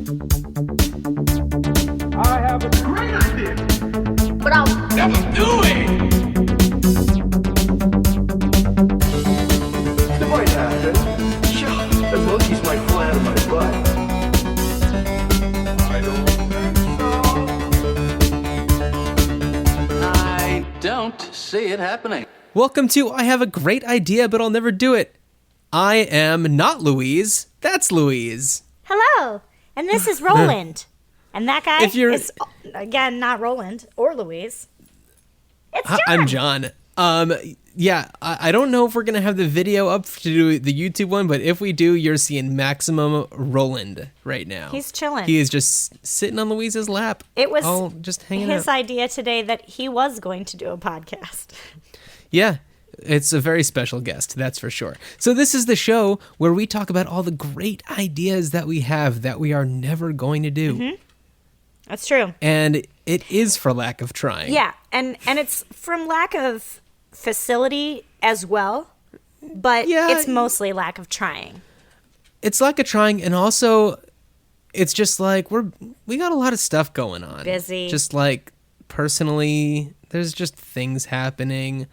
I have a great idea, But I'll never do it. It might happen. Sure, the monkeys might fly out of my butt. I don't think so. I don't see it happening. Welcome to I Have a Great Idea, but I'll Never Do It. I am not Louise. That's Louise. Hello, and this is Roland. And that guy If you're- is, again, not Roland or Louise. It's John. I'm John. Yeah, I don't know if we're going to have the video up to do the YouTube one, but if we do, you're seeing maximum Roland right now. He's chilling. He is just sitting on Louise's lap. It was all just hanging his out. idea today that he was going to do a podcast. Yeah, it's a very special guest, that's for sure. So this is the show where we talk about all the great ideas that we have that we are never going to do. Mm-hmm. That's true. And it is for lack of trying. Yeah, and it's from lack of facility as well, but Yeah. it's mostly lack of trying. It's lack of trying, and also it's just like we got a lot of stuff going on. Busy. Just like personally, there's just things happening.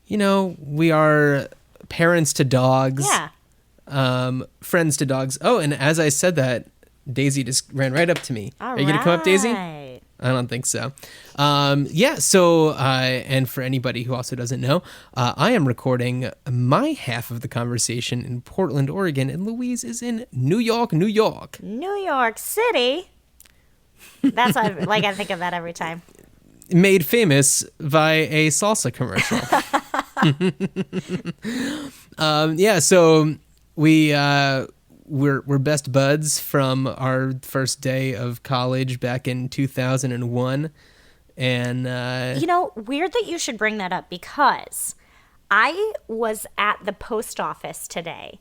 You know, we are parents to dogs. Yeah. Friends to dogs. Oh, and as I said that, Daisy just ran right up to me. All Are you going to come up, Daisy? right. I don't think so. Yeah, so, and for anybody who also doesn't know, I am recording my half of the conversation in Portland, Oregon, and Louise is in New York, New York. New York City. That's what, I think of that every time. Made famous by a salsa commercial. Yeah, so we're best buds from our first day of college back in 2001, and Weird that you should bring that up because I was at the post office today,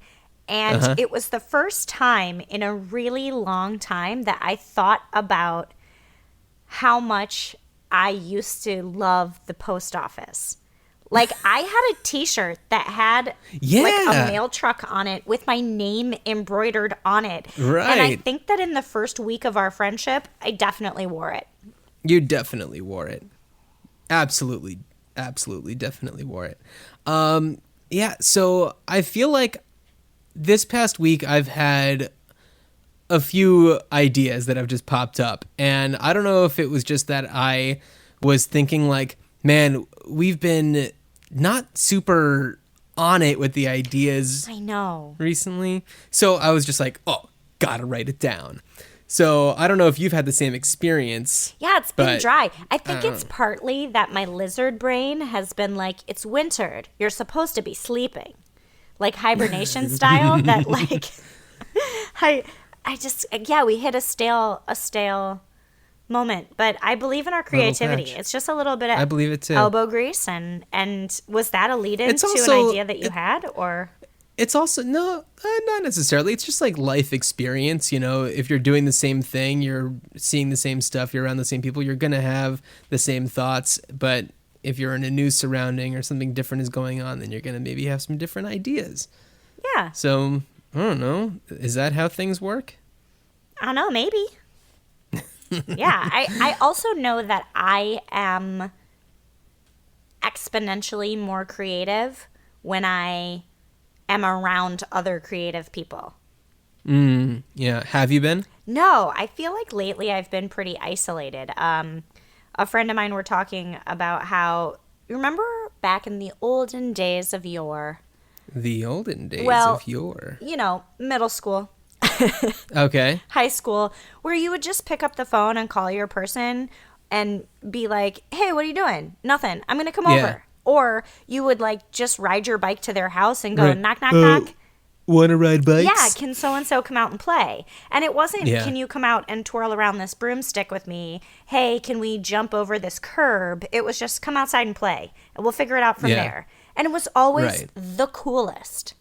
and it was the first time in a really long time that I thought about how much I used to love the post office. Like, I had a t-shirt that had a mail truck on it with my name embroidered on it. Right. And I think that in the first week of our friendship, I definitely wore it. You definitely wore it. Absolutely, definitely wore it. Yeah, so I feel like this past week I've had a few ideas that have just popped up. And I don't know if it was just that I was thinking like, man, we've been not super on it with the ideas I know. recently. So I was just like, oh, gotta write it down. So I don't know if you've had the same experience. Yeah, it's been but dry. I think it's partly that my lizard brain has been like, it's wintered. You're supposed to be sleeping. Like hibernation style that like we hit a stale moment, but I believe in our creativity. patch. It's just a little bit of I believe it too. elbow grease and was that a lead in It's to also- an idea that you had or It's also, no, not necessarily. It's just like life experience. You know, if you're doing the same thing, you're seeing the same stuff, you're around the same people, you're going to have the same thoughts. But if you're in a new surrounding or something different is going on, then you're going to maybe have some different ideas. yeah, So, I don't know. Is that how things work? I don't know, maybe. Yeah, I also know that I am exponentially more creative when I am around other creative people. Yeah. Have you been? No, I feel like lately I've been pretty isolated. A friend of mine were talking about how, you remember back in the olden days of yore? The olden days Well, of yore. You know, middle school. Okay. High school, where you would just pick up the phone and call your person and be like, hey, what are you doing? Nothing. I'm going to come Yeah. over. Or you would like just ride your bike to their house and go Right. knock, knock, knock. Want to ride bikes? Yeah, can so-and-so come out and play? And it wasn't, Yeah. can you come out and twirl around this broomstick with me? Hey, can we jump over this curb? It was just come outside and play. And we'll figure it out from Yeah. there. And it was always Right. the coolest.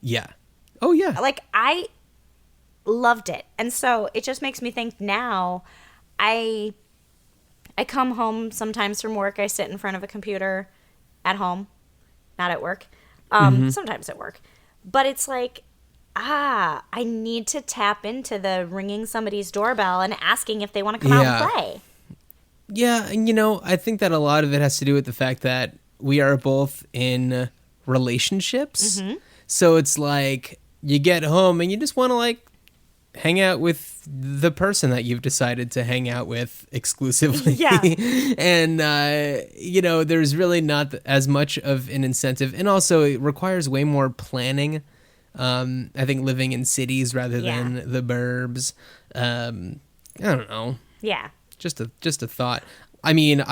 Yeah. Oh, yeah. Like, I loved it. And so it just makes me think now, I come home sometimes from work. I sit in front of a computer at home, not at work. Sometimes at work. But it's like I need to tap into the ringing somebody's doorbell and asking if they want to come out Yeah. and play. Yeah, and I think that a lot of it has to do with the fact that we are both in relationships. So it's like you get home and you just want to like hang out with the person that you've decided to hang out with exclusively. Yeah. And there's really not as much of an incentive, and also it requires way more planning. I think living in cities rather than the burbs. I don't know. Yeah. Just a thought. I mean,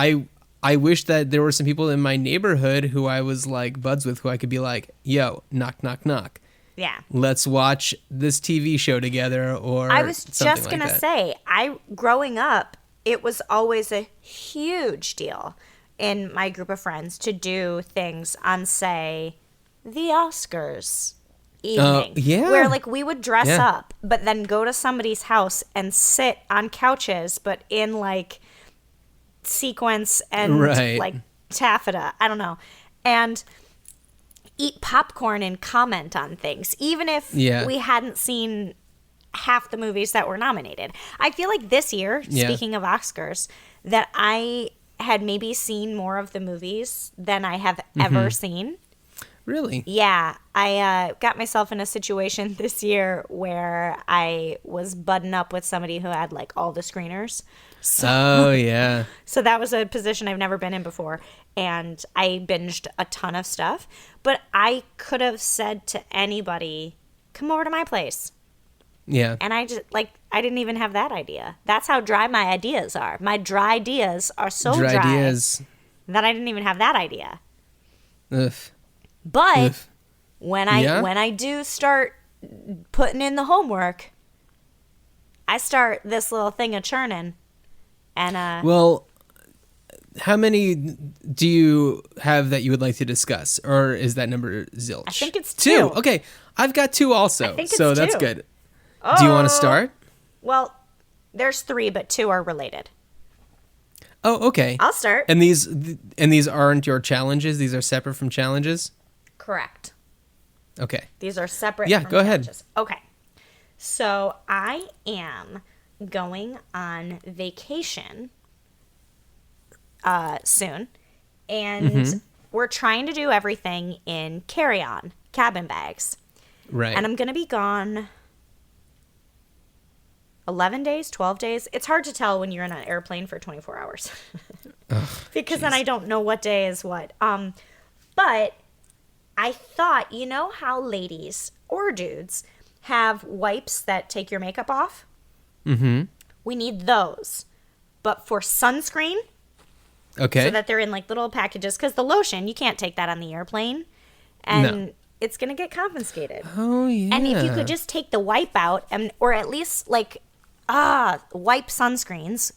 I wish that there were some people in my neighborhood who I was like buds with, who I could be like, yo, knock, knock, knock. Yeah. Let's watch this TV show together, or I was something just like going to that. say, growing up, it was always a huge deal in my group of friends to do things on, say, the Oscars evening. Yeah. Where, like, we would dress Yeah. up, but then go to somebody's house and sit on couches, but in, like, sequence and, Right. like, taffeta. I don't know. And eat popcorn and comment on things, even if Yeah. we hadn't seen half the movies that were nominated. I feel like this year, Yeah. speaking of Oscars, that I had maybe seen more of the movies than I have ever seen. Really? Yeah, I got myself in a situation this year where I was budding up with somebody who had like all the screeners. Oh, yeah. So that was a position I've never been in before. And I binged a ton of stuff. But I could have said to anybody, come over to my place. Yeah. And I just, like, I didn't even have that idea. That's how dry my ideas are. My dry ideas are so dry ideas. that I didn't even have that idea. Ugh. But Ugh. when Yeah? I do start putting in the homework, I start this little thing of churning. And Well, how many do you have that you would like to discuss, or is that number zilch? I think it's two. Okay, I've got two also, I think it's so that's two. good. Do you want to start? well, there's three, but two are related. Oh, okay. I'll start. And these aren't your challenges. These are separate from challenges. Correct. Okay. These are separate. Yeah, from go ahead. challenges. Okay. So I am going on vacation soon, and Mm-hmm. we're trying to do everything in carry-on cabin bags. Right. And I'm going to be gone 11 days, 12 days. It's hard to tell when you're in an airplane for 24 hours. Because then I don't know what day is what. But I thought, you know how ladies or dudes have wipes that take your makeup off? Mm-hmm. We need those. But for sunscreen, Okay. so that they're in like little packages, because the lotion, you can't take that on the airplane. And No. it's going to get confiscated. Oh yeah. And if you could just take the wipe out, or at least like, wipe sunscreens.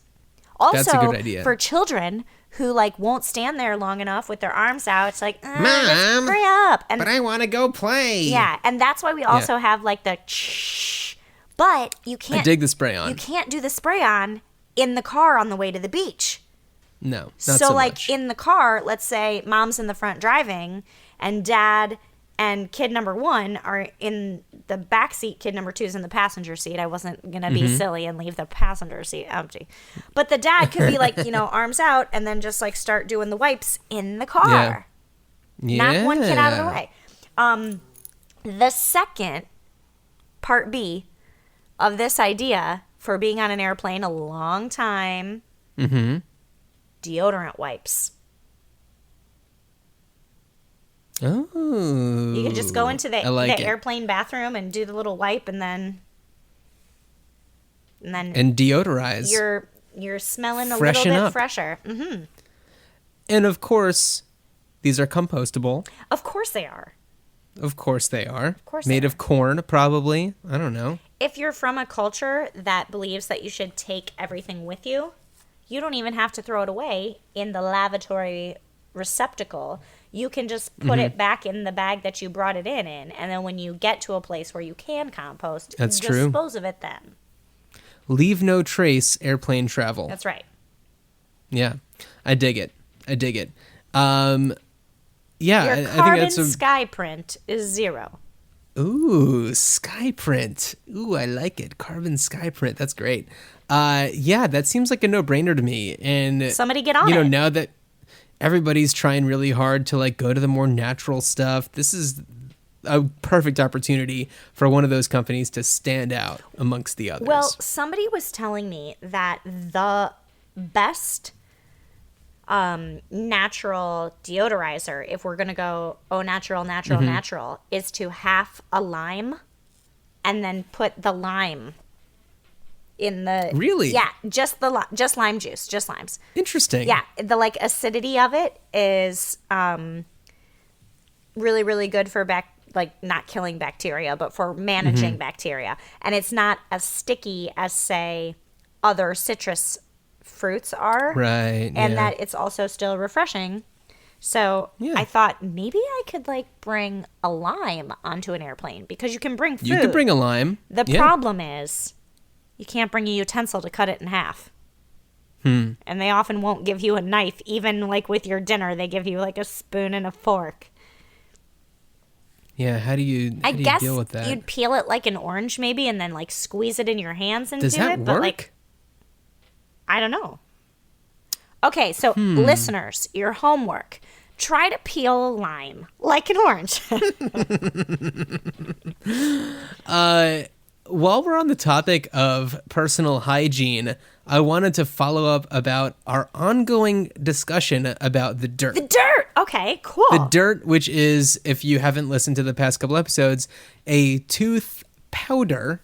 Also, That's a good idea. for children who like won't stand there long enough with their arms out, it's like, just Mom, hurry up. And But I want to go play. yeah, and that's why we also have like the shh. But you I can't. dig the spray on. You can't do the spray on in the car on the way to the beach. No, not So, so like much. in the car, let's say mom's in the front driving, and dad and kid number one are in the back seat. Kid number two is in the passenger seat. I wasn't gonna be Mm-hmm. silly and leave the passenger seat empty, but the dad could be like, arms out, and then just like start doing the wipes in the car. Yeah. Knock one kid out of the way. The second part B of this idea for being on an airplane a long time, Mm-hmm. deodorant wipes. Oh. You could just go into I like the it. airplane bathroom and do the little wipe, and then And deodorize. you're smelling a Freshen little bit up. fresher. Hmm. And of course, these are compostable. Of course they are. Of course they are. Of course they Made are. of corn, probably. I don't know. If you're from a culture that believes that you should take everything with you, you don't even have to throw it away in the lavatory receptacle. You can just put Mm-hmm. it back in the bag that you brought it in, and then when you get to a place where you can compost, That's true. dispose of it then. Leave no trace airplane travel. That's right. Yeah. I dig it. Yeah, Your I think carbon that's a sky print is 0. Ooh, sky print. Ooh, I like it. Carbon sky print. That's great. Yeah, that seems like a no-brainer to me. And Somebody get on it. now that everybody's trying really hard to like go to the more natural stuff, this is a perfect opportunity for one of those companies to stand out amongst the others. Well, somebody was telling me that the best natural deodorizer, if we're going to go natural, natural, is to half a lime and then put the lime in the... Really? Yeah, just lime juice, just limes. Interesting. Yeah, the like acidity of it is really, really good for not killing bacteria, but for managing bacteria. And it's not as sticky as, say, other citrus fruits are. Right. And that it's also still refreshing. So I thought maybe I could bring a lime onto an airplane, because you can bring food. You could bring a lime. The problem is you can't bring a utensil to cut it in half. And they often won't give you a knife. Even with your dinner, they give you a spoon and a fork. Yeah, how do you deal with that? You'd peel it like an orange maybe, and then squeeze it in your hands and Does do that it. work? But I don't know. Okay, so listeners, your homework. Try to peel a lime like an orange. While we're on the topic of personal hygiene, I wanted to follow up about our ongoing discussion about the dirt. The dirt. Okay, cool. The dirt, which is, if you haven't listened to the past couple episodes, a tooth powder,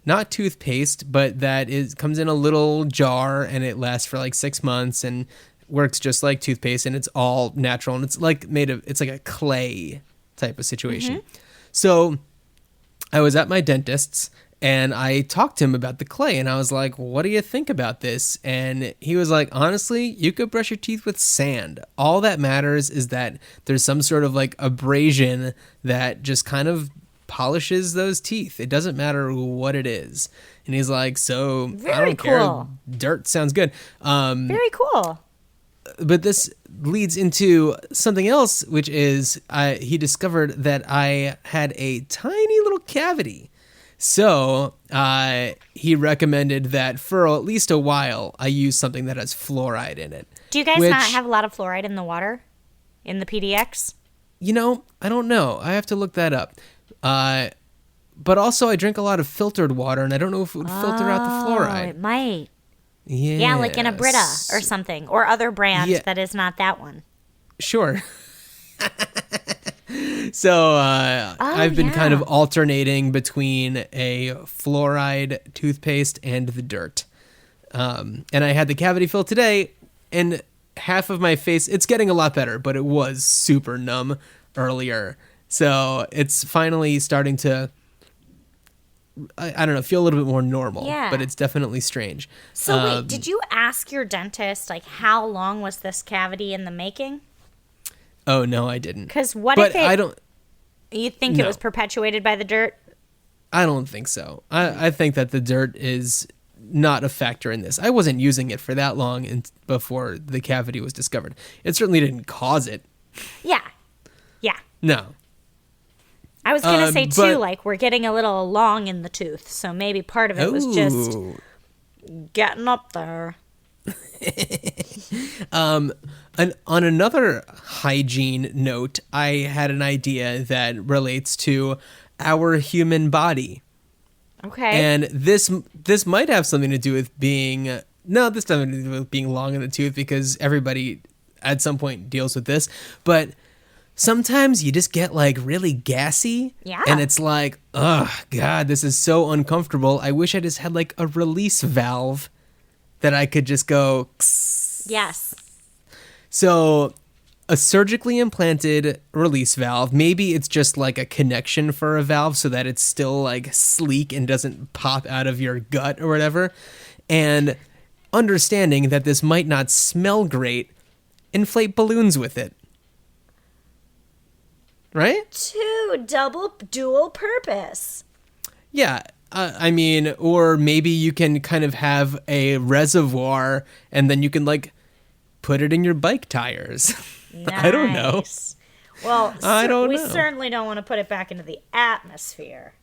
not toothpaste, but that comes in a little jar and it lasts for 6 months and works just like toothpaste, and it's all natural, and it's it's like a clay type of situation. So I was at my dentist's and I talked to him about the clay, and I was like, what do you think about this? And he was like, honestly, you could brush your teeth with sand. All that matters is that there's some sort of abrasion that just kind of polishes those teeth. It doesn't matter what it is. And he's like, so Very I don't cool. care. Dirt sounds good. Very cool. But this leads into something else, which is he discovered that I had a tiny little cavity. So he recommended that for at least a while, I use something that has fluoride in it. Do you guys not have a lot of fluoride in the water? In the PDX? I don't know. I have to look that up. But also, I drink a lot of filtered water, and I don't know if it would filter out the fluoride. It might. Yeah, like in a Brita or something, or other brand that is not that one. Sure. So I've been kind of alternating between a fluoride toothpaste and the dirt. And I had the cavity fill today, and half of my face, it's getting a lot better, but it was super numb earlier. So it's finally starting to, I don't know, feel a little bit more normal. Yeah. But it's definitely strange. So wait, did you ask your dentist, how long was this cavity in the making? Oh, no, I didn't. Because what but if you think it was perpetuated by the dirt? I don't think so. I think that the dirt is not a factor in this. I wasn't using it for that long before the cavity was discovered. It certainly didn't cause it. Yeah. No. I was going to say, too, we're getting a little long in the tooth, so maybe part of it was just getting up there. On another hygiene note, I had an idea that relates to our human body. Okay. And this might have something to do with being this doesn't have to do with being long in the tooth, because everybody at some point deals with this, but sometimes you just get really gassy. Yeah. And it's oh God, this is so uncomfortable. I wish I just had a release valve that I could just go. Yes. So a surgically implanted release valve, maybe it's just a connection for a valve so that it's still sleek and doesn't pop out of your gut or whatever. And understanding that this might not smell great, inflate balloons with it. Right? Dual purpose. Yeah. Or maybe you can kind of have a reservoir and then you can put it in your bike tires. Nice. I don't know. Well, I don't we know. certainly don't want to put it back into the atmosphere.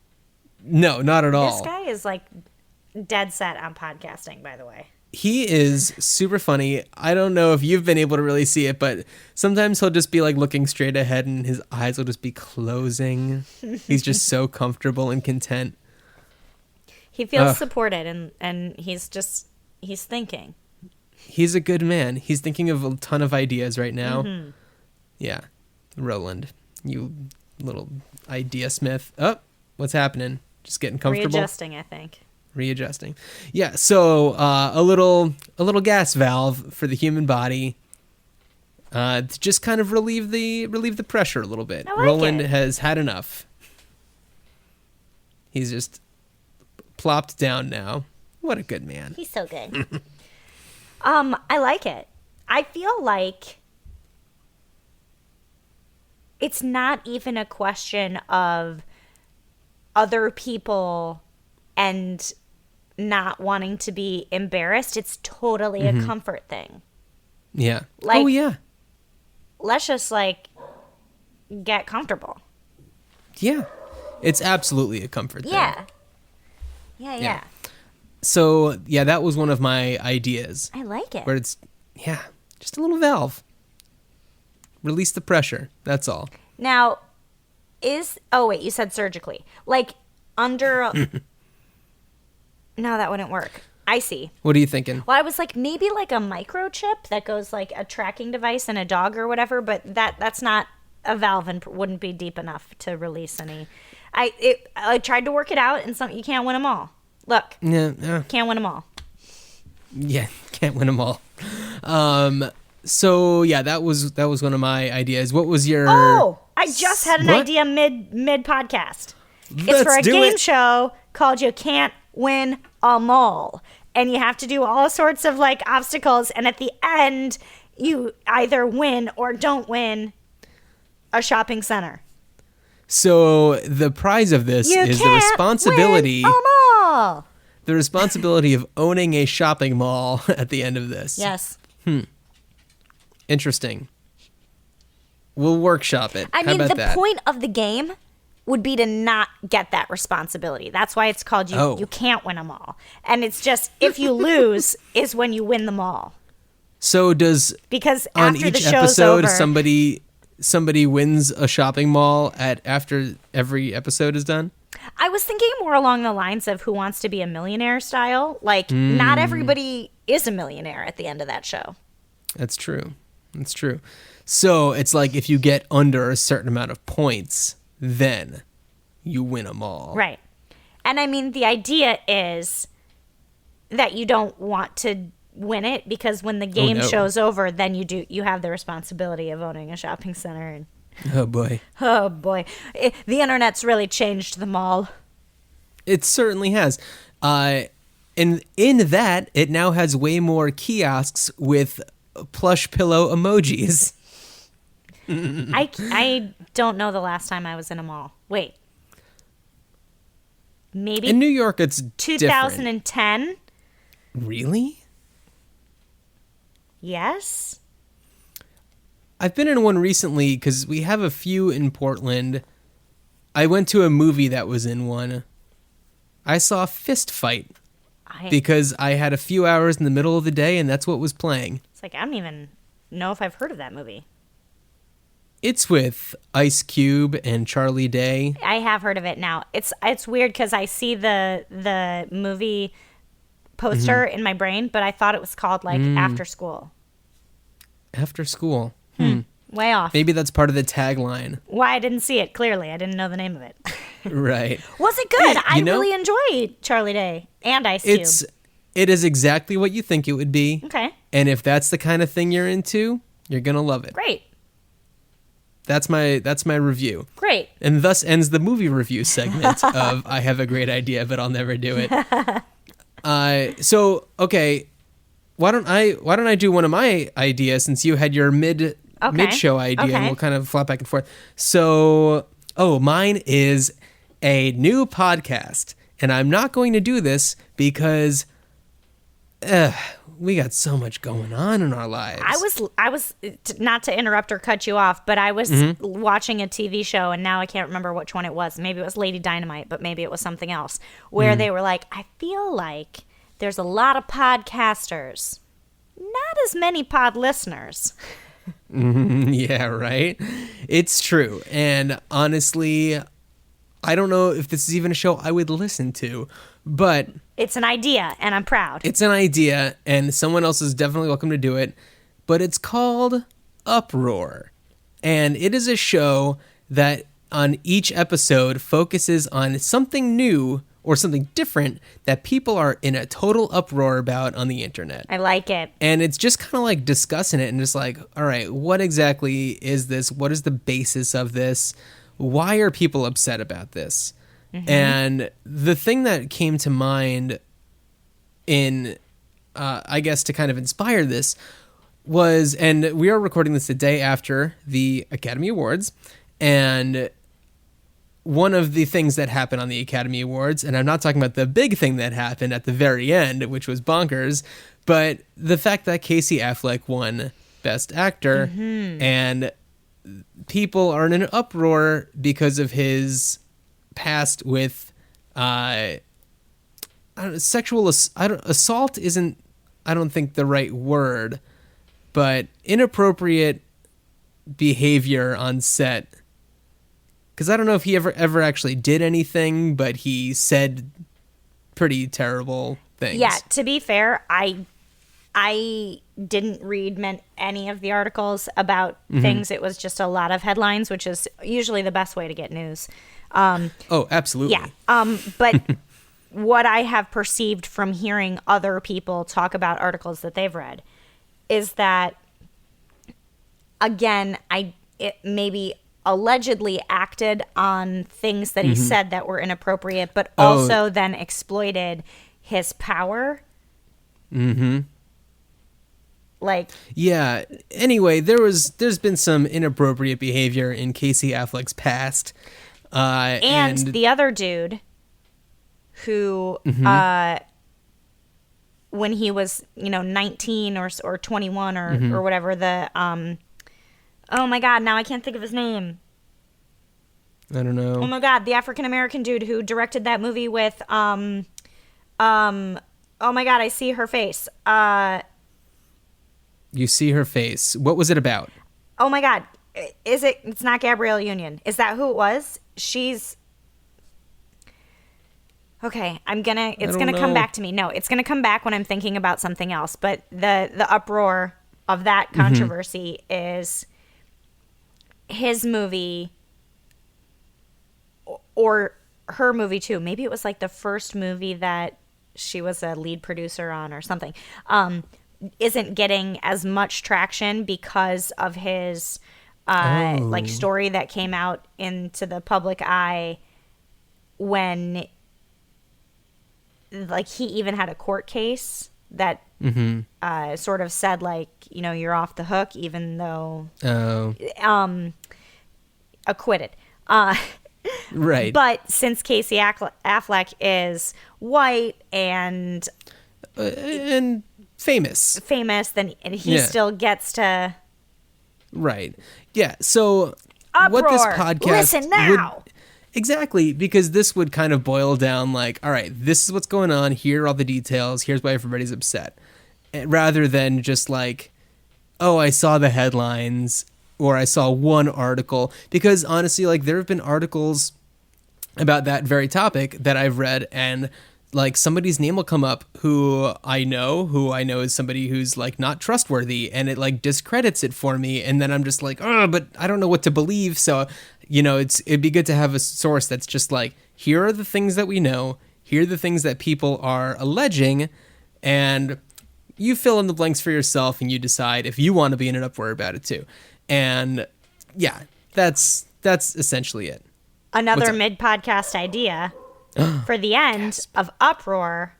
No, not at all. This guy is like dead set on podcasting, by the way. He is super funny. I don't know if you've been able to really see it, but sometimes he'll just be like looking straight ahead and his eyes will just be closing. He's just so comfortable and content. He feels supported and he's thinking. He's a good man. He's thinking of a ton of ideas right now. Mm-hmm. Yeah. Roland, you little idea smith. Oh, what's happening? Just getting comfortable. Readjusting, I think. Readjusting. Yeah, so a little gas valve for the human body to just kind of relieve the pressure a little bit. I like Roland it. has had enough. He's just plopped down now. What a good man. He's so good. I like it. I feel like it's not even a question of other people and not wanting to be embarrassed. It's totally a comfort thing. Yeah. Like, oh, yeah. Let's just, like, get comfortable. Yeah. It's absolutely a comfort thing. Yeah. Yeah. So, yeah, that was one of my ideas. I like it. Where it's, just a little valve. Release the pressure. That's all. Now, wait, you said surgically. Like, under... No, that wouldn't work. I see. What are you thinking? Well, I was like, maybe like a microchip that goes like a tracking device in a dog or whatever, but that's not a valve and wouldn't be deep enough to release any. I tried to work it out, and you can't win them all. Look, can't win them all. Yeah, can't win them all. So yeah, that was one of my ideas. What was your? Oh, I just had an idea mid podcast. It's for a game show called "You Can't Win 'Em All," and you have to do all sorts of like obstacles, and at the end, you either win or don't win a shopping center. So the prize of this is the responsibility. Win 'em all. The responsibility of owning a shopping mall at the end of this. Yes. Interesting. We'll workshop it. I mean, How about the that? point of the game would be to not get that responsibility. That's why it's called you can't win them all. And it's just, if you lose is when you win them all. So because on after each the show's episode over, somebody wins a shopping mall after every episode is done? I was thinking more along the lines of Who Wants to Be a Millionaire style. Like, not everybody is a millionaire at the end of that show. That's true. That's true. So it's like if you get under a certain amount of points, then you win them all. Right. And I mean, the idea is that you don't want to win it because when the game show's over, then you have the responsibility of owning a shopping center. And Oh boy. The internet's really changed the mall. It certainly has. And in that, it now has way more kiosks with plush pillow emojis. I don't know the last time I was in a mall. Wait. Maybe in New York, it's 2010. Different. Really? Yes. I've been in one recently because we have a few in Portland. I went to a movie that was in one. I saw Fist Fight because I had a few hours in the middle of the day and that's what was playing. It's like, I don't even know if I've heard of that movie. It's with Ice Cube and Charlie Day. I have heard of it now. It's weird because I see the movie poster in my brain, but I thought it was called like After School. After School. Way off. Maybe that's part of the tagline. Why I didn't see it, clearly. I didn't know the name of it. Right. Was it good? Yeah, I really enjoyed Charlie Day and Ice Cube. It is exactly what you think it would be. Okay. And if that's the kind of thing you're into, you're going to love it. Great. That's my review. Great. And thus ends the movie review segment of I have a great idea, but I'll never do it. So, okay, why don't I do one of my ideas since you had your mid-show idea and we'll kind of flop back and forth. So, mine is a new podcast. And I'm not going to do this because we got so much going on in our lives. I was not to interrupt or cut you off, but I was watching a TV show, and now I can't remember which one it was. Maybe it was Lady Dynamite, but maybe it was something else, where they were like, I feel like there's a lot of podcasters, not as many pod listeners. Yeah, right? It's true. And honestly, I don't know if this is even a show I would listen to, but It's an idea, and I'm proud. it's an idea, and someone else is definitely welcome to do it. But it's called Uproar. And it is a show that on each episode focuses on something new or something different that people are in a total uproar about on the internet. I like it. And it's just kind of like discussing it and just like, all right, what exactly is this? What is the basis of this? Why are people upset about this? And the thing that came to mind in, I guess, to kind of inspire this was, and we are recording this the day after the Academy Awards, and one of the things that happened on the Academy Awards, and I'm not talking about the big thing that happened at the very end, which was bonkers, but the fact that Casey Affleck won Best Actor, and people are in an uproar because of his past with assault isn't, I don't think, the right word, but inappropriate behavior on set. Because I don't know if he ever actually did anything, but he said pretty terrible things. Yeah, to be fair, I didn't read any of the articles about things. It was just a lot of headlines, which is usually the best way to get news. Oh, absolutely. Yeah. But what I have perceived from hearing other people talk about articles that they've read is that, again, it maybe allegedly acted on things that he said that were inappropriate, but also then exploited his power. Like, yeah. Anyway, there's been some inappropriate behavior in Casey Affleck's past. and the other dude who, when he was, 19 or 21 or whatever, oh my God, now I can't think of his name. I don't know. Oh my God, the African American dude who directed that movie with, oh my God, I see her face. You see her face. What was it about? Oh my God, it's not Gabrielle Union. Is that who it was? She's, okay, it's gonna come back to me. No, it's gonna come back when I'm thinking about something else. But the uproar of that controversy is his movie or her movie too. Maybe it was like the first movie that she was a lead producer on or something. Isn't getting as much traction because of his like story that came out into the public eye when like he even had a court case that sort of said like, you're off the hook even though acquitted. Right. But since Casey Affleck is white and famous, then he still gets to. Right. Yeah. So Uproar. What this podcast Listen now. Exactly, because this would kind of boil down like, all right, this is what's going on. Here are all the details. Here's why everybody's upset. Rather than just like, oh, I saw the headlines or I saw one article. Because honestly, like there have been articles about that very topic that I've read, and like somebody's name will come up who I know is somebody who's like not trustworthy, and it like discredits it for me. And then I'm just like, oh, but I don't know what to believe. So, it'd be good to have a source that's just like, here are the things that we know. Here are the things that people are alleging. And you fill in the blanks for yourself and you decide if you want to be in an uproar about it too. And yeah, that's essentially it. Another mid-podcast idea for the end of Uproar.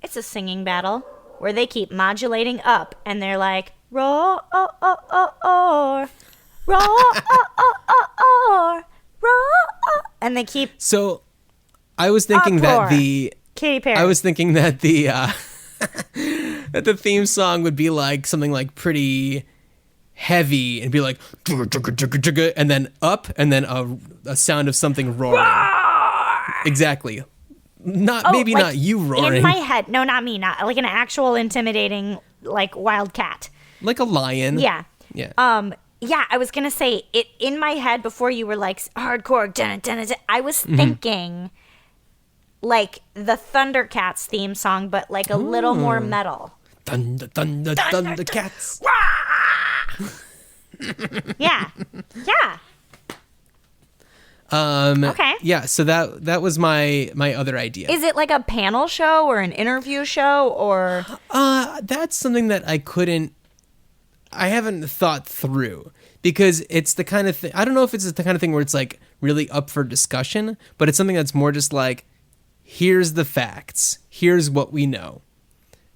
It's a singing battle where they keep modulating up and they're like, roar, oh, oh, oh, oh, roar, oh, oh, oh, oh, roar, oh. And they keep So I was thinking Uproar. that Katy Perry. I was thinking that the that the theme song would be like something like pretty heavy and be like, and then up, and then a sound of something roaring. Exactly. Maybe like, not you roaring. In my head. No, not me. Not like an actual intimidating, like, wild cat. Like a lion. Yeah. Yeah. Yeah, I was gonna say it in my head before you were like hardcore. I was thinking like the Thundercats theme song, but like a little more metal. Thunder, thunder, Thundercats. Yeah. Yeah. Okay. Yeah, so that was my other idea. Is it like a panel show or an interview show or? That's something that I haven't thought through, because it's the kind of thing, I don't know if it's the kind of thing where it's like really up for discussion, but it's something that's more just like, here's the facts, here's what we know.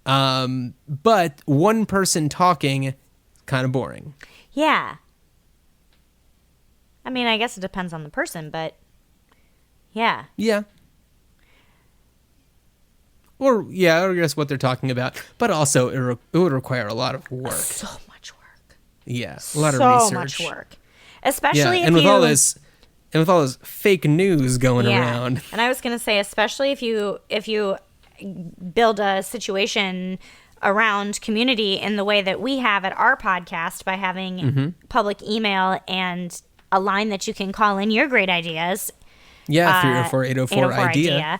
But one person talking, kind of boring. Yeah. I mean, I guess it depends on the person, but yeah. Yeah. Or I guess what they're talking about, but also it would require a lot of work. So much work. Yeah, a lot of So research. much work. Especially if and with you... all this fake news going around. And I was going to say, especially if you build a situation around community in the way that we have at our podcast by having public email and a line that you can call in your great ideas. Yeah, 304-804 idea.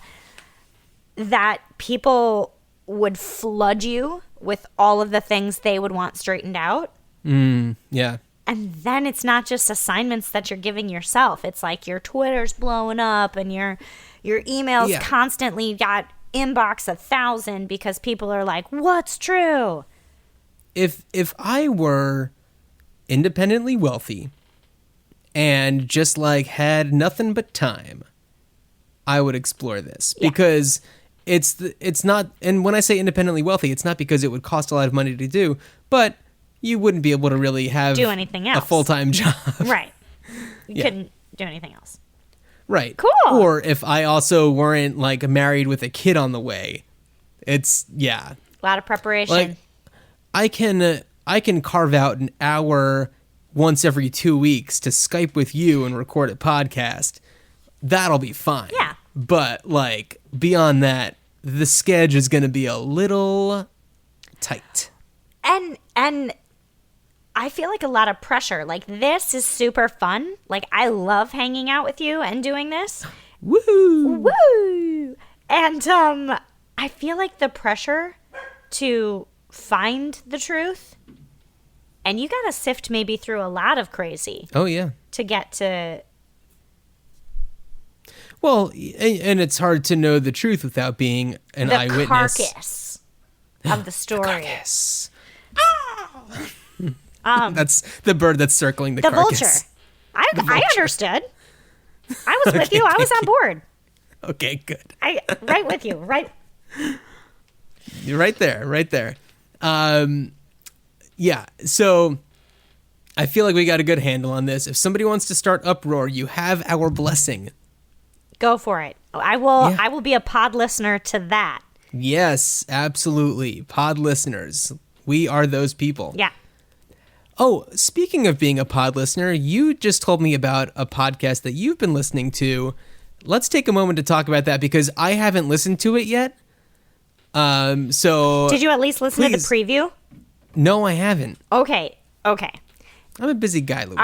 That people would flood you with all of the things they would want straightened out. Yeah. And then it's not just assignments that you're giving yourself. It's like your Twitter's blowing up and your emails constantly got inbox 1,000 because people are like, what's true? If I were independently wealthy and just like had nothing but time, I would explore this because it's not, and when I say independently wealthy, it's not because it would cost a lot of money to do, but you wouldn't be able to really do anything else. A full-time job. Right. You couldn't do anything else. Right. Cool. Or if I also weren't like married with a kid on the way, it's a lot of preparation. Like I can carve out an hour once every 2 weeks to Skype with you and record a podcast. That'll be fine. Yeah. But like beyond that, the schedule is going to be a little tight. And I feel like a lot of pressure. Like, this is super fun. Like, I love hanging out with you and doing this. Woo! Woo! And I feel like the pressure to find the truth, and you got to sift maybe through a lot of crazy. Oh, yeah. To get to... Well, and it's hard to know the truth without being an eyewitness. The carcass of the story. The carcass. That's the bird that's circling the carcass. Vulture. I understood. I was with you. I was on board. Okay, good. Right with you. Right. You're right there. Yeah. So I feel like we got a good handle on this. If somebody wants to start uproar, you have our blessing. Go for it. I will. Yeah. I will be a pod listener to that. Yes, absolutely. Pod listeners. We are those people. Yeah. Oh, speaking of being a pod listener, you just told me about a podcast that you've been listening to. Let's take a moment to talk about that because I haven't listened to it yet. So did you at least listen to the preview? No, I haven't. Okay. I'm a busy guy, Louise.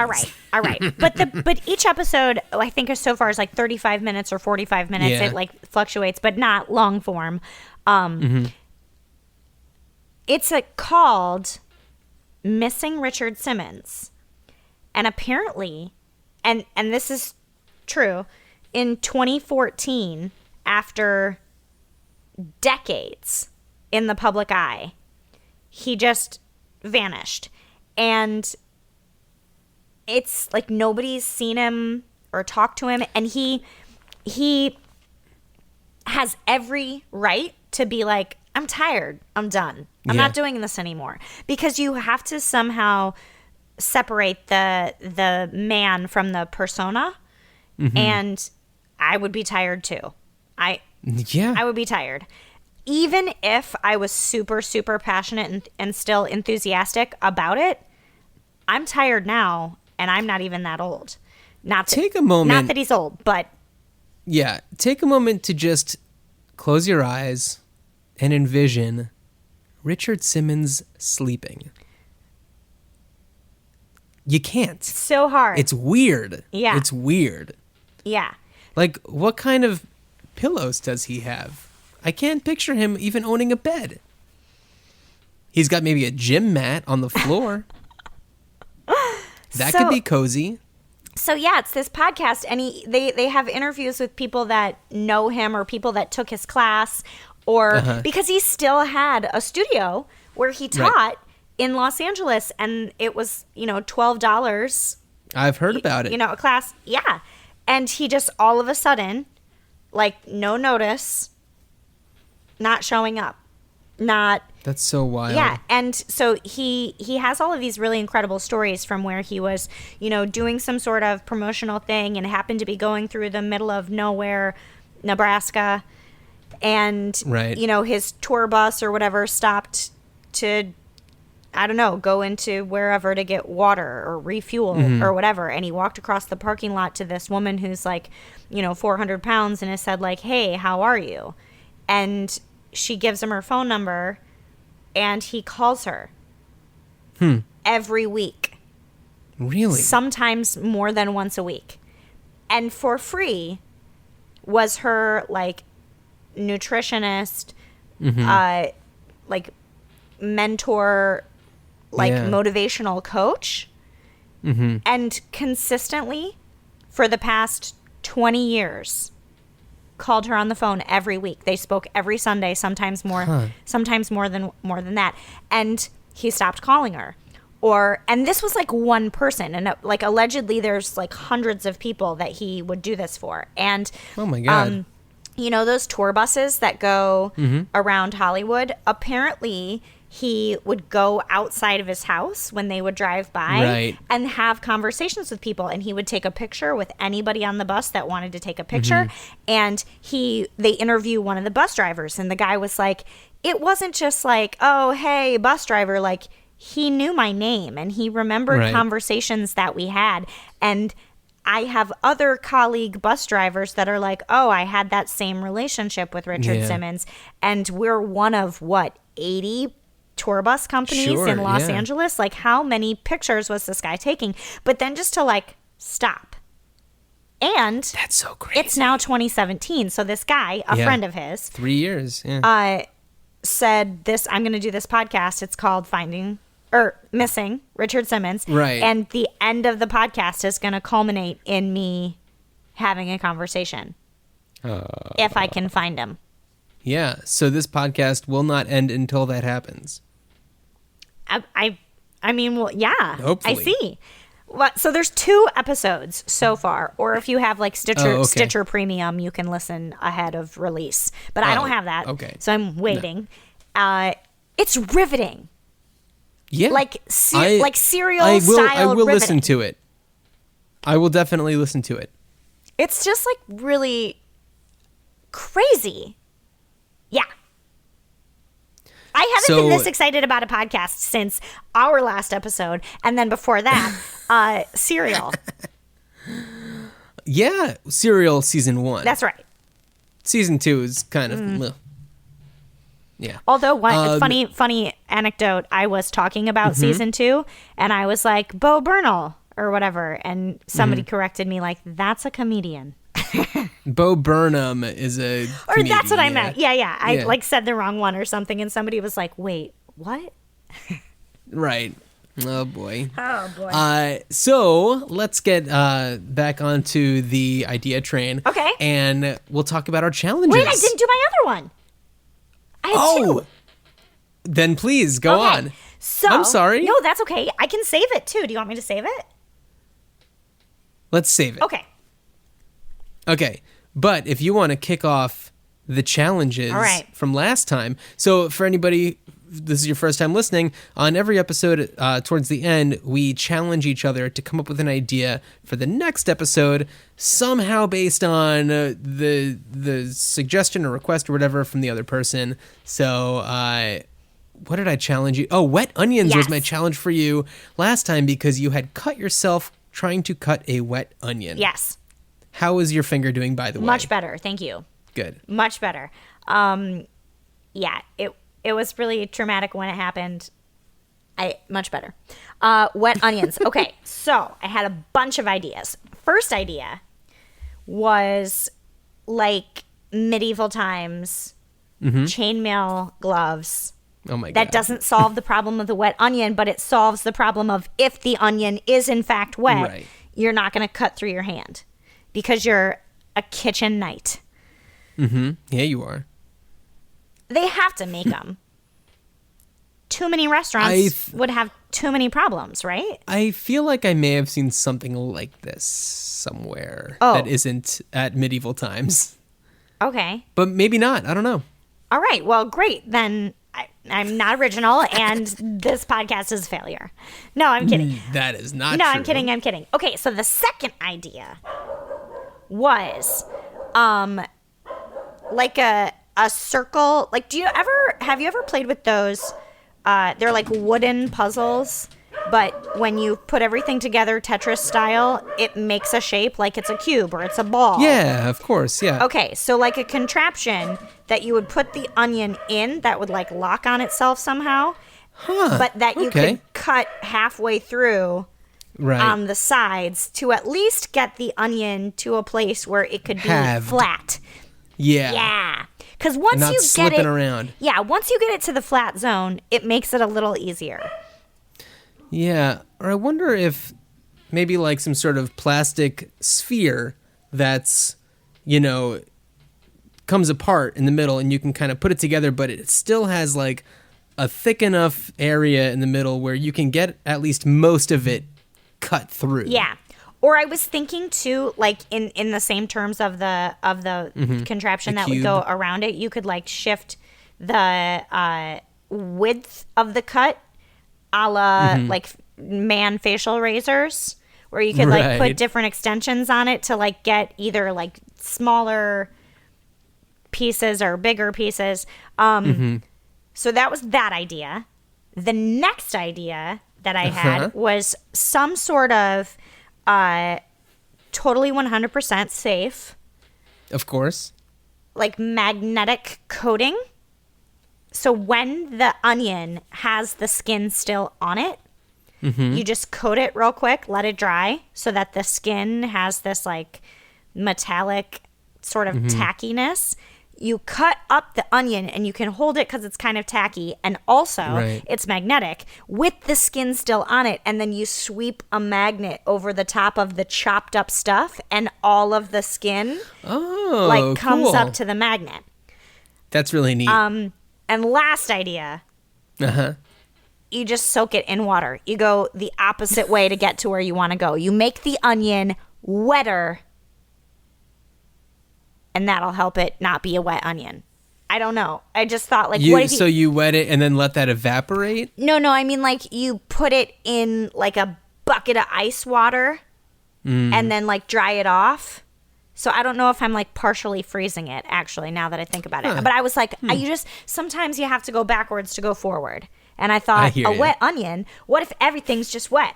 All right. But each episode, I think so far is like 35 minutes or 45 minutes. Yeah. It like fluctuates, but not long form. It's called Missing Richard Simmons. And apparently, and this is true, in 2014, after decades in the public eye, he just vanished. And it's like nobody's seen him or talked to him. And he has every right to be like, I'm tired. I'm done. I'm not doing this anymore. Because you have to somehow separate the man from the persona. Mm-hmm. And I would be tired too. I would be tired. even if I was super, super passionate and still enthusiastic about it, I'm tired now, and I'm not even that old. Take a moment. Not that he's old, but... Yeah, take a moment to just close your eyes and envision Richard Simmons sleeping. You can't. So hard. It's weird. Yeah. It's weird. Yeah. Like, what kind of pillows does he have? I can't picture him even owning a bed. He's got maybe a gym mat on the floor. That could be cozy. So yeah, it's this podcast, and they have interviews with people that know him or people that took his class, or because he still had a studio where he taught in Los Angeles, and it was $12. I've heard about it. A class, yeah, and he just all of a sudden, like no notice, not showing up, not. That's so wild. Yeah, and so he has all of these really incredible stories from where he was, doing some sort of promotional thing and happened to be going through the middle of nowhere, Nebraska, and his tour bus or whatever stopped to, I don't know, go into wherever to get water or refuel or whatever, and he walked across the parking lot to this woman who's like, 400 pounds and has said like, "Hey, how are you?" And she gives him her phone number. And he calls her every week. Really? Sometimes more than once a week. And for free was her, like, nutritionist, like, mentor, like, motivational coach. And consistently, for the past 20 years... called her on the phone every week. They spoke every Sunday, sometimes more than that. And he stopped calling her. And this was like one person, and like allegedly there's like hundreds of people that he would do this for. And oh my God. Those tour buses that go around Hollywood, apparently he would go outside of his house when they would drive by and have conversations with people, and he would take a picture with anybody on the bus that wanted to take a picture. And they interview one of the bus drivers, and the guy was like, it wasn't just like, oh, hey, bus driver, like he knew my name and he remembered conversations that we had. And I have other colleague bus drivers that are like, oh, I had that same relationship with Richard Simmons, and we're one of 80 tour bus companies in Los Angeles. Like, how many pictures was this guy taking? But then just to like stop. And that's so crazy. It's now 2017. So this guy, a friend of his, 3 years, said this, I'm going to do this podcast. It's called Missing Richard Simmons. Right. And the end of the podcast is going to culminate in me having a conversation. If I can find him. Yeah. So this podcast will not end until that happens. I mean, well, yeah. Hopefully. I see. Well, so there's 2 episodes so far, or if you have like Stitcher Premium, you can listen ahead of release. But I don't have that, so I'm waiting. No. It's riveting. Yeah, like serial style. I will riveting. listen to it. I will definitely listen to it. It's just like really crazy. Yeah. I haven't been this excited about a podcast since our last episode, and then before that, Serial. Yeah, Serial season 1. That's right. Season 2 is kind of, yeah. Although one funny anecdote, I was talking about season 2, and I was like Bo Burnham or whatever, and somebody corrected me like, that's a comedian. Bo Burnham is a comedian, that's what I meant. Yeah. I like said the wrong one or something, and somebody was like, wait, what? Right. Oh boy. So let's get back onto the idea train. Okay. And we'll talk about our challenges. Wait, I didn't do my other one. I had 2. Then please go on. So I'm sorry. No, that's okay. I can save it too. Do you want me to save it? Let's save it. Okay. But if you want to kick off the challenges from last time. So for anybody this is your first time listening, on every episode, towards the end, we challenge each other to come up with an idea for the next episode, somehow based on the suggestion or request or whatever from the other person. So, what did I challenge you? Oh, wet onions was my challenge for you last time because you had cut yourself trying to cut a wet onion. Yes. How is your finger doing, by the way? Much better. Thank you. Good. Much better. Yeah, it was really traumatic when it happened. Much better. Wet onions. Okay, so I had a bunch of ideas. First idea was like medieval times, chainmail gloves. Oh my God. That doesn't solve the problem of the wet onion, but it solves the problem of if the onion is in fact wet, you're not going to cut through your hand because you're a kitchen knight. Mm-hmm. Yeah, you are. They have to make them. Too many restaurants would have too many problems, right? I feel like I may have seen something like this somewhere that isn't at medieval times. Okay. But maybe not. I don't know. All right. Well, great. Then I'm not original, and this podcast is a failure. No, I'm kidding. That is not No, true. I'm kidding. Okay, so the second idea was like a circle. Like, have you ever played with those? They're like wooden puzzles, but when you put everything together Tetris style, it makes a shape like it's a cube or it's a ball. Yeah, of course, yeah. Okay, so like a contraption that you would put the onion in that would like lock on itself somehow, but that you could cut halfway through on the sides to at least get the onion to a place where it could be flat. Yeah. Yeah. Because once not you get slipping it around. Yeah, once you get it to the flat zone, it makes it a little easier. Yeah. Or I wonder if maybe like some sort of plastic sphere that's, comes apart in the middle and you can kind of put it together, but it still has like a thick enough area in the middle where you can get at least most of it cut through. Yeah. Or I was thinking too, like in the same terms of the contraption that would go around it, you could like shift the width of the cut, a la like man facial razors, where you could like put different extensions on it to like get either like smaller pieces or bigger pieces. So that was that idea. The next idea that I had was some sort of totally 100% safe. Of course. Like magnetic coating. So when the onion has the skin still on it, you just coat it real quick, let it dry so that the skin has this like metallic sort of tackiness. You cut up the onion and you can hold it because it's kind of tacky, and also it's magnetic with the skin still on it, and then you sweep a magnet over the top of the chopped up stuff and all of the skin comes up to the magnet. That's really neat. And last idea, you just soak it in water. You go the opposite way to get to where you want to go. You make the onion wetter, and that'll help it not be a wet onion. I don't know. I just thought like, what if you... So you wet it and then let that evaporate? No. I mean like you put it in like a bucket of ice water and then like dry it off. So I don't know if I'm like partially freezing it actually now that I think about it. But I was like, sometimes you have to go backwards to go forward. And I thought wet onion, what if everything's just wet?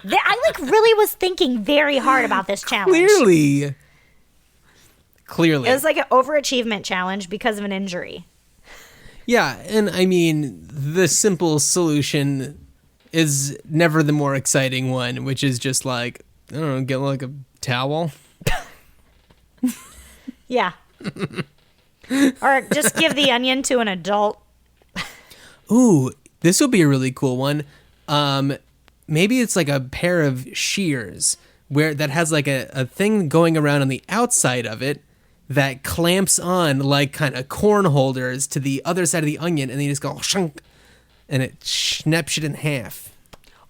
I like really was thinking very hard about this challenge. Clearly. It was like an overachievement challenge because of an injury. Yeah, and I mean, the simple solution is never the more exciting one, which is just like, I don't know, get like a towel. Yeah. Or just give the onion to an adult. Ooh, this will be a really cool one. Maybe it's like a pair of shears where that has like a thing going around on the outside of it that clamps on like kind of corn holders to the other side of the onion, and then you just go shunk, and it snaps it in half.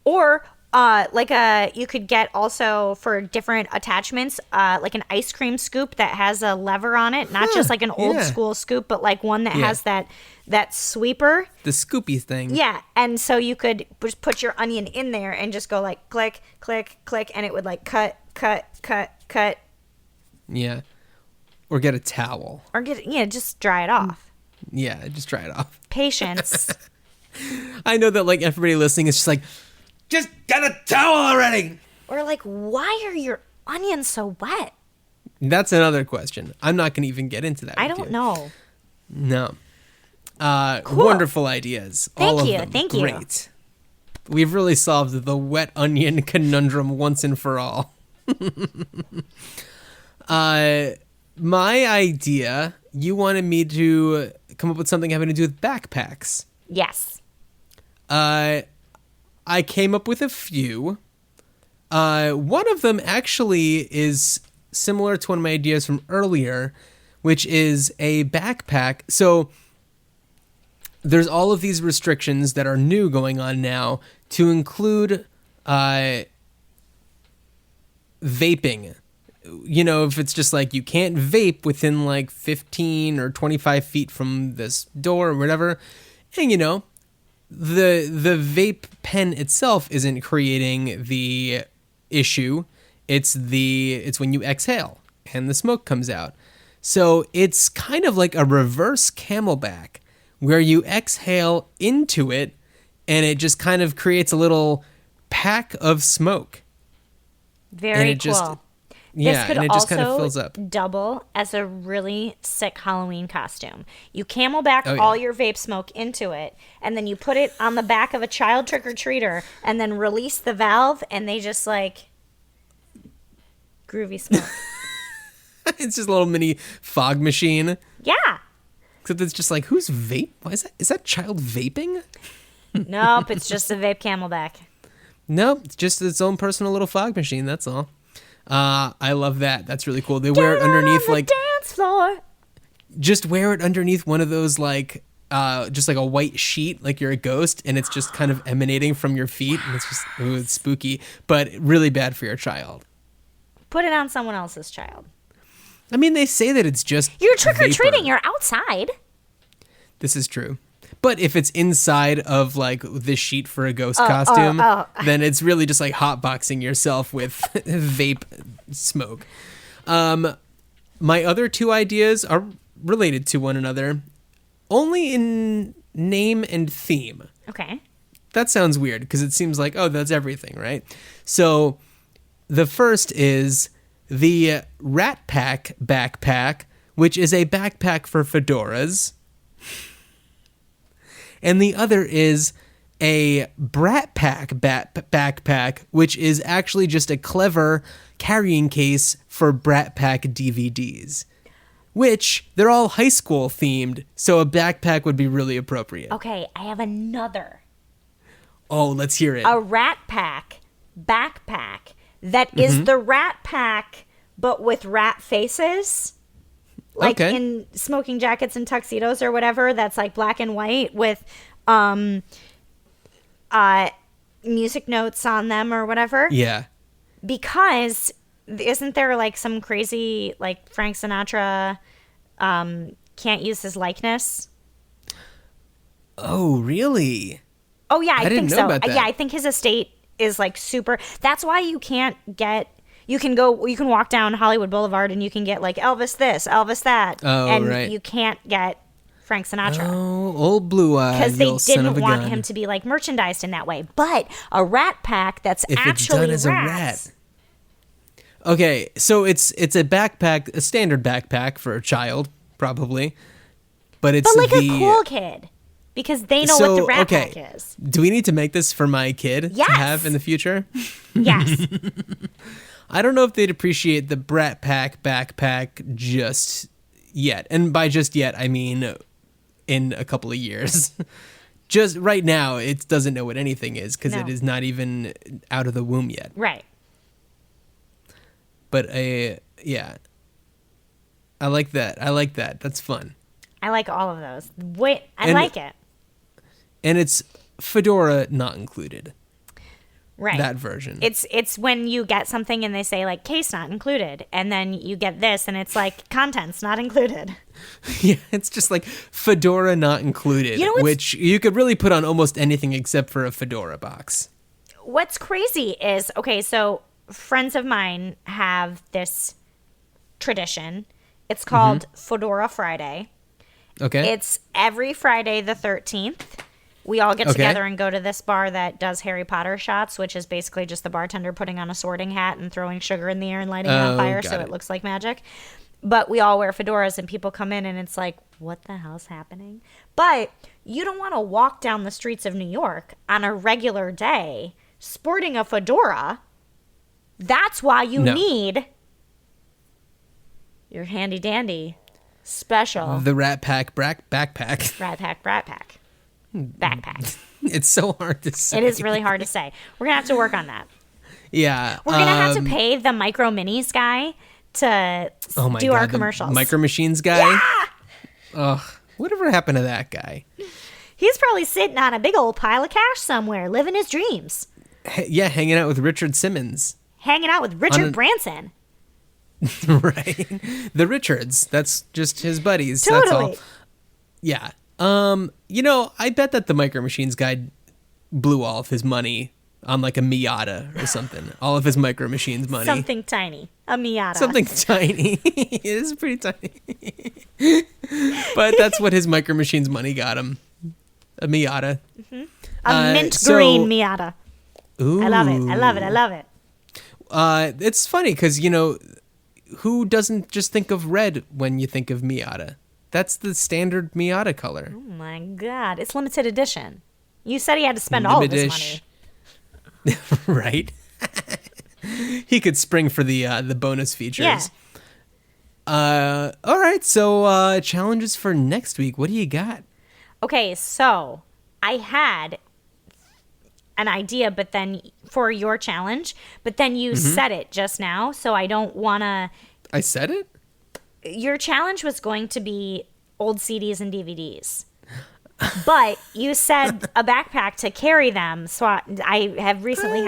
Or you could get also for different attachments, like an ice cream scoop that has a lever on it, not just like an old school scoop, but like one that has that sweeper. The scoopy thing. Yeah, and so you could just put your onion in there and just go like click, click, click, and it would like cut. Yeah. Or get a towel. Or just dry it off. Yeah, just dry it off. Patience. I know that like everybody listening is just like, just get a towel already. Or like, why are your onions so wet? That's another question. I'm not going to even get into that. I don't know. No. Cool. Wonderful ideas. All of them. Thank you. Great. We've really solved the wet onion conundrum once and for all. My idea, you wanted me to come up with something having to do with backpacks. Yes. I came up with a few. One of them actually is similar to one of my ideas from earlier, which is a backpack. So there's all of these restrictions that are new going on now to include vaping. You know, if it's just like you can't vape within like 15 or 25 feet from this door or whatever. And, you know, the vape pen itself isn't creating the issue. It's when you exhale and the smoke comes out. So it's kind of like a reverse Camelback where you exhale into it and it just kind of creates a little pack of smoke. Very cool. Yeah, this and it just kind of also fills up. double as a really sick Halloween costume. You Camelback all your vape smoke into it, and then you put it on the back of a child trick-or-treater, and then release the valve, and they just like groovy smoke. It's just a little mini fog machine. Yeah. Except it's just like, who's vape? Why is that child vaping? Nope, it's just a vape Camelback. Nope, it's just its own personal little fog machine, that's all. I love that. That's really cool. They wear it underneath like dance floor. Just wear it underneath one of those like just like a white sheet, like you're a ghost, and it's just kind of emanating from your feet, and it's just it's spooky, but really bad for your child. Put it on someone else's child. I mean, they say that it's just you're trick-or-treating. vapor. You're outside. This is true. But if it's inside of like this sheet for a ghost costume, then it's really just like hotboxing yourself with vape smoke. My other two ideas are related to one another, only in name and theme. Okay. That sounds weird because it seems like, oh, that's everything, right? So the first is the Rat Pack backpack, which is a backpack for fedoras. And the other is a Brat Pack backpack, which is actually just a clever carrying case for Brat Pack DVDs, which they're all high school themed, so a backpack would be really appropriate. Okay, I have another. Oh, let's hear it. A Rat Pack backpack that is the Rat Pack, but with rat faces. Like in smoking jackets and tuxedos or whatever, that's like black and white with music notes on them or whatever. Yeah. Because isn't there like some crazy like Frank Sinatra can't use his likeness? Oh, really? Oh yeah, I didn't think know so. about that. Yeah, I think his estate is like super. That's why you can't get. You can walk down Hollywood Boulevard and you can get like Elvis this, Elvis that. Oh, and right. you can't get Frank Sinatra. Oh, old Blue Eye. Because they didn't want him to be like merchandised in that way. But a Rat Pack that's if actually it's done as rats. a rat. Okay, so it's a backpack, a standard backpack for a child, probably. But it's like a cool kid. Because they know what the Rat Pack is. Do we need to make this for my kid to have in the future? Yes. I don't know if they'd appreciate the Brat Pack backpack just yet. And by just yet, I mean in a couple of years. Just right now, it doesn't know what anything is because it is not even out of the womb yet. Right. But yeah. I like that. That's fun. I like all of those. I like it. And it's fedora not included. Right. That version. It's when you get something and they say like case not included, and then you get this and it's like contents not included. Yeah, it's just like fedora not included, You know what's- which you could really put on almost anything except for a fedora box. What's crazy is, okay, so friends of mine have this tradition. It's called Fedora Friday. Okay. It's every Friday the 13th. We all get Okay. together and go to this bar that does Harry Potter shots, which is basically just the bartender putting on a sorting hat and throwing sugar in the air and lighting it on Oh, fire got so it. it looks like magic. But we all wear fedoras and people come in and it's like, what the hell's happening? But you don't want to walk down the streets of New York on a regular day sporting a fedora. That's why you No. need your handy dandy special The Rat Pack backpack. Rat Pack backpack. It's so hard to say. It is really hard to say. We're gonna have to work on that. Yeah. We're gonna have to pay the Micro Minis guy to oh my do God, our the commercials. Micro Machines guy. Ugh. Whatever happened to that guy? He's probably sitting on a big old pile of cash somewhere, living his dreams, Yeah, hanging out with Richard Simmons. hanging out with Richard a- Branson. Right. The Richards. That's just his buddies. That's all. Totally. Yeah. I bet that the Micro Machines guy blew all of his money on like a Miata or something. All of his Micro Machines money. Something tiny, a Miata. Something tiny. It is pretty tiny. But that's what his Micro Machines money got him. A Miata. a mint so- green Miata. Ooh. I love it. I love it. I love it. It's funny because, who doesn't just think of red when you think of Miata? That's the standard Miata color. Oh my God, it's limited edition. You said he had to spend all of his money. Limitish. Right? He could spring for the bonus features. Yeah. All right, so challenges for next week. What do you got? Okay, so I had an idea, but then for your challenge, but then you said it just now, so I don't want to. I said it? Your challenge was going to be old CDs and DVDs, but you said a backpack to carry them. So I have recently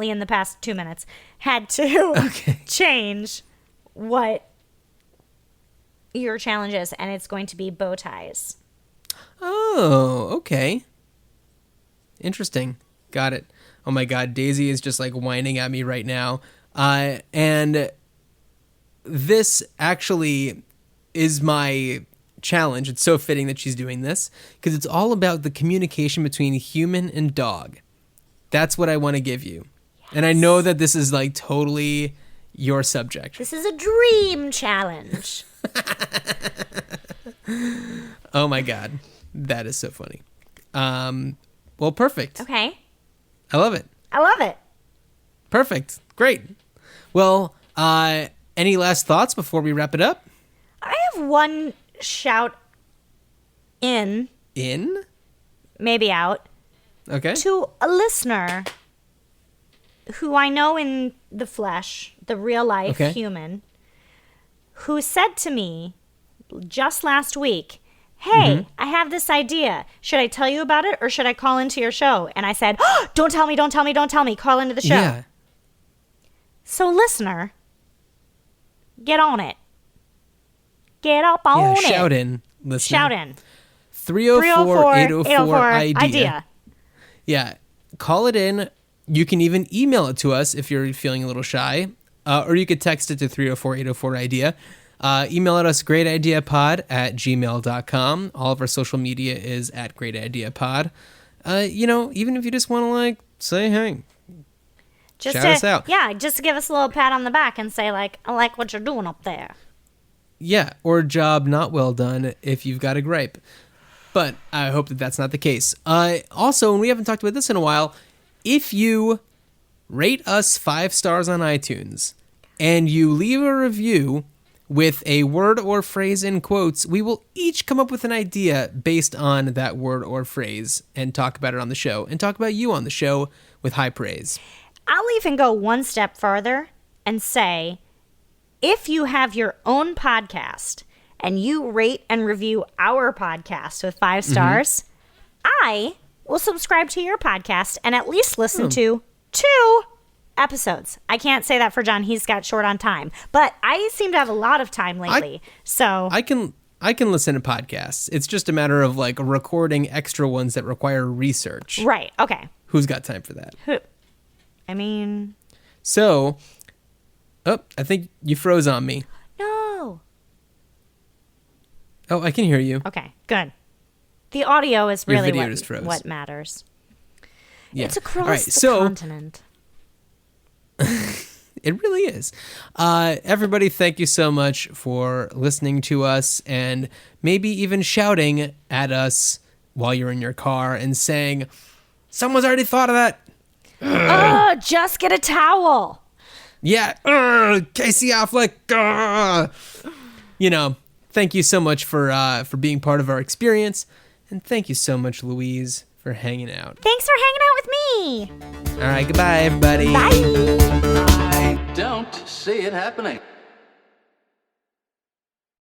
in the past 2 minutes, had to change what your challenge is, and it's going to be bow ties. Oh, okay. Interesting. Got it. Oh my God, Daisy is just like whining at me right now. And this actually is my challenge. It's so fitting that she's doing this because it's all about the communication between human and dog. That's what I want to give you. Yes. And I know that this is like totally your subject. This is a dream challenge. Oh my God. That is so funny. Well, perfect. Okay. I love it. I love it. Perfect. Great. Well, any last thoughts before we wrap it up? I have one shout in, maybe out, Okay. to a listener who I know in the flesh, the real life Okay. human, who said to me just last week, hey, I have this idea. Should I tell you about it or should I call into your show? And I said, oh, don't tell me. Call into the show. Yeah. So, listener, get on it. Get up on it. Shout in, listener. Shout in. 304-804-IDEA. Yeah. Call it in. You can even email it to us if you're feeling a little shy. Or you could text it to 304-804-IDEA. Email at us greatideapod@gmail.com. All of our social media is at greatideapod. Even if you just want to say hey. Just Shout us out. Yeah, just to give us a little pat on the back and say, I like what you're doing up there. Yeah, or job not well done if you've got a gripe. But I hope that that's not the case. Also, and we haven't talked about this in a while, if you rate us 5 stars on iTunes and you leave a review with a word or phrase in quotes, we will each come up with an idea based on that word or phrase and talk about it on the show and talk about you on the show with high praise. I'll even go one step further and say, if you have your own podcast and you rate and review our podcast with 5 stars, I will subscribe to your podcast and at least listen to 2 episodes. I can't say that for John. He's got short on time. But I seem to have a lot of time lately. I can listen to podcasts. It's just a matter of like recording extra ones that require research. Right. Okay. Who's got time for that? I mean... So, I think you froze on me. No. Oh, I can hear you. Okay, good. The audio is Your really video just froze. what matters. Yeah. It's across All right, the so, continent. It really is. Everybody, thank you so much for listening to us and maybe even shouting at us while you're in your car and saying, someone's already thought of that. Just get a towel. Yeah. Casey Affleck. Thank you so much for being part of our experience. And thank you so much, Louise, for hanging out. Thanks for hanging out with me. All right. Goodbye, everybody. Bye. I don't see it happening.